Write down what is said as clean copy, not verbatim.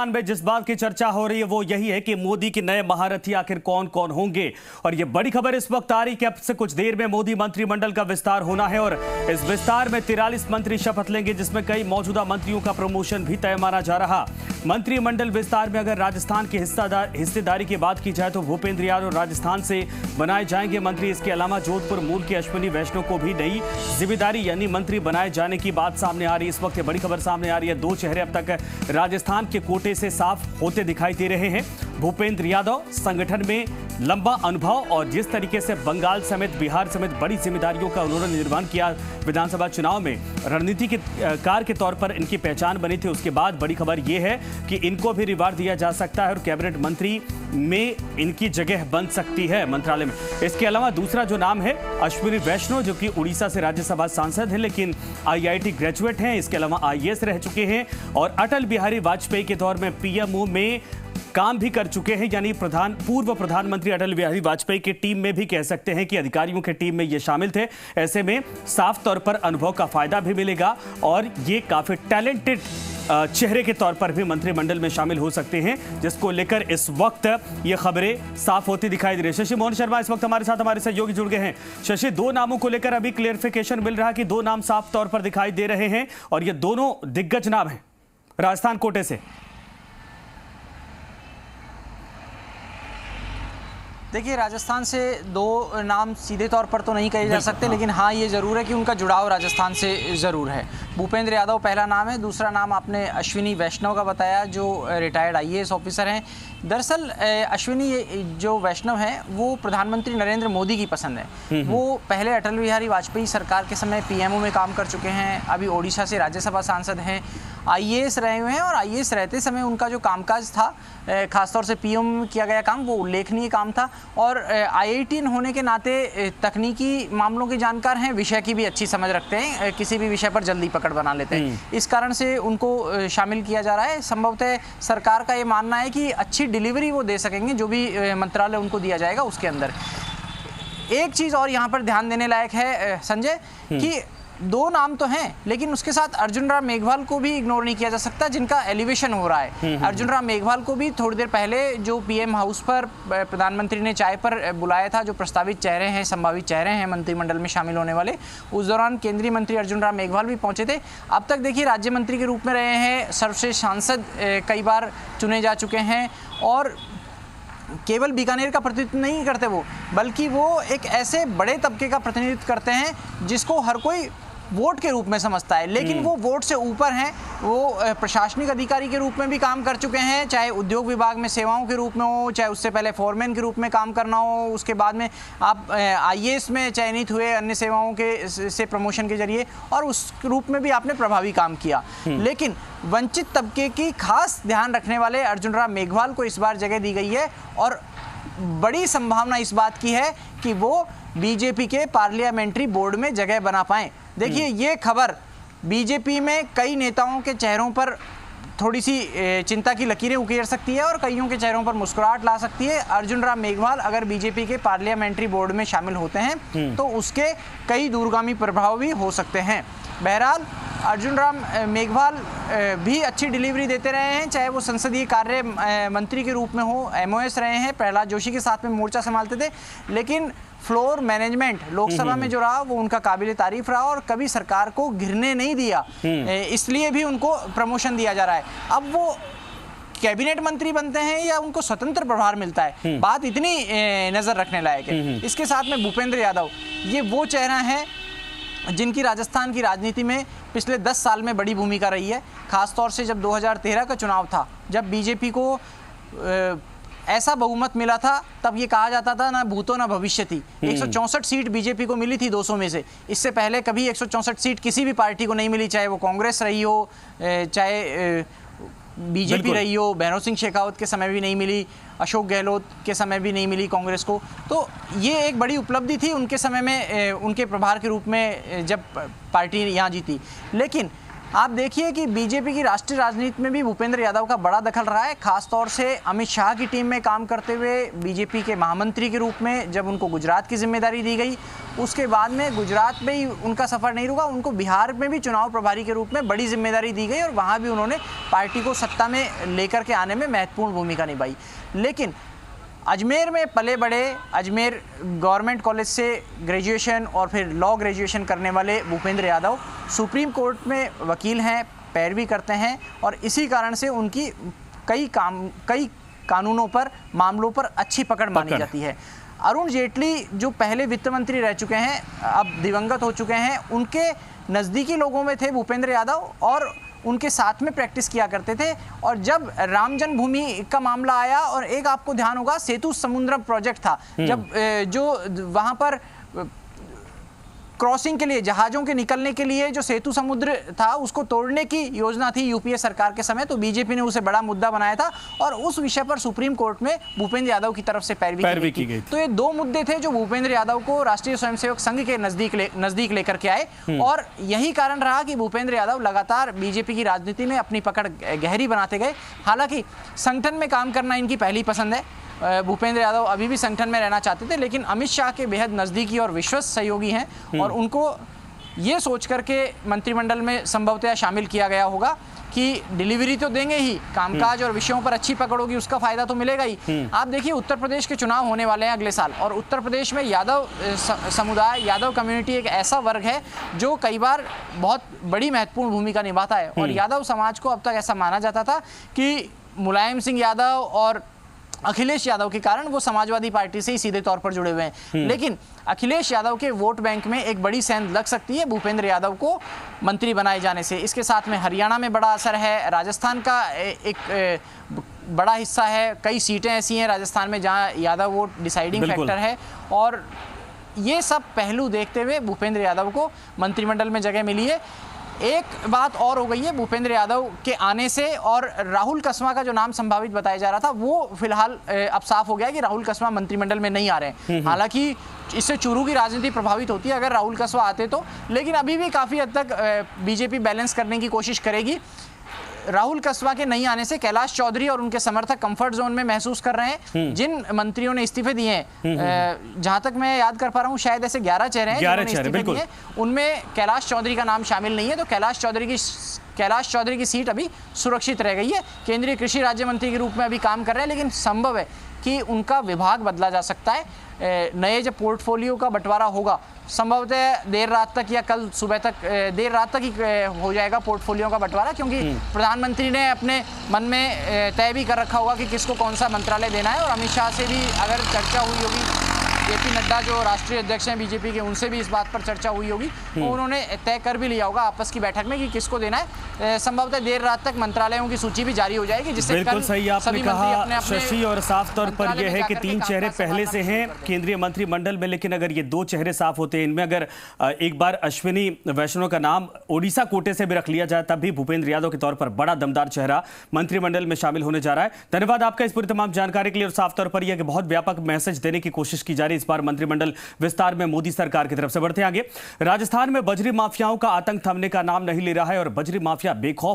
राजस्थान में जिस बात की चर्चा हो रही है वो यही है कि मोदी के नए महारथी आखिर कौन कौन होंगे। और ये बड़ी खबर इस वक्त आ रही कि अब से कुछ देर में मोदी मंत्रिमंडल का विस्तार होना है और इस विस्तार में 43 मंत्री शपथ लेंगे, जिसमें कई मौजूदा मंत्रियों का प्रमोशन भी तय माना जा रहा। मंत्रिमंडल विस्तार में अगर राजस्थान की हिस्सेदारी की बात की जाए तो भूपेंद्र यादव राजस्थान से बनाए जाएंगे मंत्री। इसके अलावा जोधपुर मूल के अश्विनी वैष्णव को भी नई जिम्मेदारी यानी मंत्री बनाए जाने की बात सामने आ रही है। इस वक्त बड़ी खबर सामने आ रही है, दो चेहरे अब तक राजस्थान के कोटे से साफ होते दिखाई दे रहे हैं। भूपेंद्र यादव संगठन में लंबा अनुभव और जिस तरीके से बंगाल समेत बिहार समेत बड़ी जिम्मेदारियों का उन्होंने निर्वहन किया, विधानसभा चुनाव में रणनीति के कार के तौर पर इनकी पहचान बनी थी। उसके बाद बड़ी खबर यह है कि इनको भी रिवार्ड दिया जा सकता है और कैबिनेट मंत्री में इनकी जगह बन सकती है मंत्रालय में। इसके अलावा दूसरा जो नाम है अश्विनी वैष्णव, जो कि उड़ीसा से राज्यसभा सांसद हैं लेकिन IIT ग्रेजुएट हैं, इसके अलावा IAS रह चुके हैं और अटल बिहारी वाजपेयी के दौर में PMO में काम भी कर चुके हैं, यानी पूर्व प्रधानमंत्री अटल बिहारी वाजपेयी की टीम में भी कह सकते हैं कि अधिकारियों की टीम में ये शामिल थे। ऐसे में साफ तौर पर अनुभव का फायदा भी मिलेगा और ये काफी टैलेंटेड चेहरे के तौर पर भी मंत्रिमंडल में शामिल हो सकते हैं, जिसको लेकर इस वक्त ये खबरें साफ होती दिखाई दे रही है। शशि मोहन शर्मा इस वक्त हमारे साथ हमारे सहयोगी जुड़ गए हैं। शशि, दो नामों को लेकर अभी क्लियरिफिकेशन मिल रहा है कि दो नाम साफ तौर पर दिखाई दे रहे हैं और ये दोनों दिग्गज नाम हैं राजस्थान कोटे से। देखिए, राजस्थान से दो नाम सीधे तौर पर तो नहीं कहे जा सकते, लेकिन हाँ ये ज़रूर है कि उनका जुड़ाव राजस्थान से ज़रूर है। भूपेंद्र यादव पहला नाम है, दूसरा नाम आपने अश्विनी वैष्णव का बताया जो रिटायर्ड IAS ऑफिसर हैं। दरअसल अश्विनी जो वैष्णव हैं वो प्रधानमंत्री नरेंद्र मोदी की पसंद है। वो पहले अटल बिहारी वाजपेयी सरकार के समय PMO में काम कर चुके हैं, अभी ओडिशा से राज्यसभा सांसद हैं, IAS रहे हुए हैं और IAS रहते समय उनका जो कामकाज था, खासतौर से PMO में किया गया काम, वो उल्लेखनीय काम था और IIT होने के नाते तकनीकी मामलों के जानकार हैं, विषय की भी अच्छी समझ रखते हैं, किसी भी विषय पर जल्दी पकड़ बना लेते हैं। इस कारण से उनको शामिल किया जा रहा है। संभवतः सरकार का ये मानना है कि अच्छी डिलीवरी वो दे सकेंगे जो भी मंत्रालय उनको दिया जाएगा उसके अंदर। एक चीज़ और यहाँ पर ध्यान देने लायक है संजय कि दो नाम तो हैं लेकिन उसके साथ अर्जुन राम मेघवाल को भी इग्नोर नहीं किया जा सकता, जिनका एलिवेशन हो रहा है। अर्जुन राम मेघवाल को भी थोड़ी देर पहले जो PM हाउस पर प्रधानमंत्री ने चाय पर बुलाया था, जो प्रस्तावित चेहरे हैं, संभावित चेहरे हैं मंत्रिमंडल में शामिल होने वाले, उस दौरान केंद्रीय मंत्री अर्जुन राम मेघवाल भी पहुंचे थे। अब तक देखिए राज्य मंत्री के रूप में रहे हैं, सर्वश्रेष्ठ सांसद कई बार चुने जा चुके हैं और केवल बीकानेर का प्रतिनिधित्व नहीं करते वो, बल्कि वो एक ऐसे बड़े तबके का प्रतिनिधित्व करते हैं जिसको हर कोई वोट के रूप में समझता है, लेकिन वो वोट से ऊपर हैं। वो प्रशासनिक अधिकारी के रूप में भी काम कर चुके हैं, चाहे उद्योग विभाग में सेवाओं के रूप में हो, चाहे उससे पहले फोरमैन के रूप में काम करना हो, उसके बाद में आप IAS में चयनित हुए अन्य सेवाओं के से प्रमोशन के जरिए और उस रूप में भी आपने प्रभावी काम किया। लेकिन वंचित तबके की खास ध्यान रखने वाले अर्जुन राम मेघवाल को इस बार जगह दी गई है और बड़ी संभावना इस बात की है कि वो BJP के पार्लियामेंट्री बोर्ड में जगह बना पाएं। देखिए, ये खबर BJP में कई नेताओं के चेहरों पर थोड़ी सी चिंता की लकीरें उकेर सकती है और कईयों के चेहरों पर मुस्कुराहट ला सकती है। अर्जुन राम मेघवाल अगर BJP के पार्लियामेंट्री बोर्ड में शामिल होते हैं तो उसके कई दूरगामी प्रभाव भी हो सकते हैं। बहरहाल अर्जुन राम मेघवाल भी अच्छी डिलीवरी देते रहे हैं, चाहे वो संसदीय कार्य मंत्री के रूप में हो, MOS रहे हैं, प्रहलाद जोशी के साथ में मोर्चा संभालते थे, लेकिन फ्लोर मैनेजमेंट लोकसभा में जो रहा वो उनका काबिल तारीफ रहा और कभी सरकार को घिरने नहीं दिया, इसलिए भी उनको प्रमोशन दिया जा रहा है। अब वो कैबिनेट मंत्री बनते हैं या उनको स्वतंत्र प्रभार मिलता है, बात इतनी नजर रखने लायक है। इसके साथ में भूपेंद्र यादव, ये वो चेहरा है जिनकी राजस्थान की राजनीति में पिछले 10 साल में बड़ी भूमिका रही है। खासतौर से जब 2013 का चुनाव था, जब BJP को ऐसा बहुमत मिला था, तब ये कहा जाता था ना भूतो ना भविष्यति। 164 सीट BJP को मिली थी 200 में से। इससे पहले कभी 164 सीट किसी भी पार्टी को नहीं मिली, चाहे वो कांग्रेस रही हो, चाहे BJP रही हो, भैरव सिंह शेखावत के समय भी नहीं मिली, अशोक गहलोत के समय भी नहीं मिली कांग्रेस को। तो ये एक बड़ी उपलब्धि थी उनके समय में, उनके प्रभार के रूप में जब पार्टी यहाँ जीती। लेकिन आप देखिए कि बीजेपी की राष्ट्रीय राजनीति में भी भूपेंद्र यादव का बड़ा दखल रहा है, खासतौर से अमित शाह की टीम में काम करते हुए बीजेपी के महामंत्री के रूप में जब उनको गुजरात की जिम्मेदारी दी गई, उसके बाद में गुजरात में ही उनका सफर नहीं रुका, उनको बिहार में भी चुनाव प्रभारी के रूप में बड़ी जिम्मेदारी दी गई और वहाँ भी उन्होंने पार्टी को सत्ता में लेकर के आने में महत्वपूर्ण भूमिका निभाई। लेकिन अजमेर में पले बड़े, अजमेर गवर्नमेंट कॉलेज से ग्रेजुएशन और फिर लॉ ग्रेजुएशन करने वाले भूपेंद्र यादव सुप्रीम कोर्ट में वकील हैं, पैरवी करते हैं और इसी कारण से उनकी कई कानूनों पर, मामलों पर अच्छी पकड़ मानी जाती है। अरुण जेटली जो पहले वित्त मंत्री रह चुके हैं, अब दिवंगत हो चुके हैं, उनके नज़दीकी लोगों में थे भूपेंद्र यादव और उनके साथ में प्रैक्टिस किया करते थे। और जब राम जन्मभूमि का मामला आया और एक आपको ध्यान होगा सेतु समुद्रम प्रोजेक्ट था, जब जो वहां पर क्रॉसिंग के लिए, जहाज़ों के निकलने के लिए जो सेतु समुद्र था उसको तोड़ने की योजना थी यूपीए सरकार के समय, तो बीजेपी ने उसे बड़ा मुद्दा बनाया था और उस विषय पर सुप्रीम कोर्ट में भूपेंद्र यादव की तरफ से पैरवी की गई। तो ये दो मुद्दे थे जो भूपेंद्र यादव को राष्ट्रीय स्वयंसेवक संघ के नजदीक लेकर के आए और यही कारण रहा कि भूपेंद्र यादव लगातार बीजेपी की राजनीति में अपनी पकड़ गहरी बनाते गए। हालांकि संगठन में काम करना इनकी पहली पसंद है, भूपेंद्र यादव अभी भी संगठन में रहना चाहते थे, लेकिन अमित शाह के बेहद नज़दीकी और विश्वस्त सहयोगी हैं और उनको ये सोच करके मंत्रिमंडल में संभवतः शामिल किया गया होगा कि डिलीवरी तो देंगे ही, कामकाज और विषयों पर अच्छी पकड़ होगी, उसका फायदा तो मिलेगा ही। आप देखिए उत्तर प्रदेश के चुनाव होने वाले हैं अगले साल और उत्तर प्रदेश में यादव समुदाय, यादव कम्युनिटी एक ऐसा वर्ग है जो कई बार बहुत बड़ी महत्वपूर्ण भूमिका निभाता है और यादव समाज को अब तक ऐसा माना जाता था कि मुलायम सिंह यादव और अखिलेश यादव के कारण वो समाजवादी पार्टी से ही सीधे तौर पर जुड़े हुए हैं, लेकिन अखिलेश यादव के वोट बैंक में एक बड़ी सेंध लग सकती है भूपेंद्र यादव को मंत्री बनाए जाने से। इसके साथ में हरियाणा में बड़ा असर है, राजस्थान का एक बड़ा हिस्सा है, कई सीटें ऐसी हैं राजस्थान में जहां यादव वोट डिसाइडिंग फैक्टर है और ये सब पहलू देखते हुए भूपेंद्र यादव को मंत्रिमंडल में जगह मिली है। एक बात और हो गई है भूपेंद्र यादव के आने से, और राहुल कस्वां का जो नाम संभावित बताया जा रहा था वो फिलहाल अब साफ हो गया कि राहुल कस्वां मंत्रिमंडल में नहीं आ रहे हैं। हालांकि इससे चुरू की राजनीति प्रभावित होती है अगर राहुल कस्वां आते तो, लेकिन अभी भी काफ़ी हद तक बीजेपी बैलेंस करने की कोशिश करेगी। राहुल कस्वां के नहीं आने से कैलाश चौधरी और उनके समर्थक कंफर्ट जोन में महसूस कर रहे हैं। जिन मंत्रियों ने इस्तीफे दिए हैं, जहां तक मैं याद कर पा रहा हूं, शायद ऐसे 11 चेहरे हैं जिन्होंने इस्तीफे दिए, उनमें कैलाश चौधरी का नाम शामिल नहीं है। तो कैलाश चौधरी की सीट अभी सुरक्षित रह गई है। केंद्रीय कृषि राज्य मंत्री के रूप में अभी काम कर रहे हैं, लेकिन संभव है कि उनका विभाग बदला जा सकता है। नए जब पोर्टफोलियो का बंटवारा होगा, संभवतः देर रात तक या कल सुबह तक, देर रात तक ही हो जाएगा पोर्टफोलियो का बंटवारा, क्योंकि प्रधानमंत्री ने अपने मन में तय भी कर रखा होगा कि किसको कौन सा मंत्रालय देना है। और अमित शाह से भी अगर चर्चा हुई होगी, जेपी नड्डा जो राष्ट्रीय अध्यक्ष हैं बीजेपी के, उनसे भी इस बात पर चर्चा हुई होगी और उन्होंने तय कर भी लिया होगा आपस की बैठक में कि किसको देना है। संभवतः देर रात तक मंत्रालयों की सूची भी जारी हो जाएगी, जिससे बिल्कुल सही आपने कहा शशि, और साफ तौर पर यह है कि 3 चेहरे पहले से हैं केंद्रीय मंत्रिमंडल में, लेकिन अगर ये 2 चेहरे साफ होते हैं, इनमें अगर एक बार अश्विनी वैष्णव का नाम ओडिशा कोटे से भी रख लिया जाए, तब भी भूपेंद्र यादव के तौर पर बड़ा दमदार चेहरा मंत्रिमंडल में शामिल होने जा रहा है। धन्यवाद आपका इस पूरी तमाम जानकारी के लिए। और साफ तौर पर यह कि बहुत व्यापक मैसेज देने की कोशिश की जा रही है इस बार मंत्रिमंडल विस्तार में मोदी सरकार की तरफ से। बढ़ते आगे, राजस्थान में बजरी माफियाओं का आतंक थमने का नाम नहीं ले रहा है और बजरी माफिया बेखौफ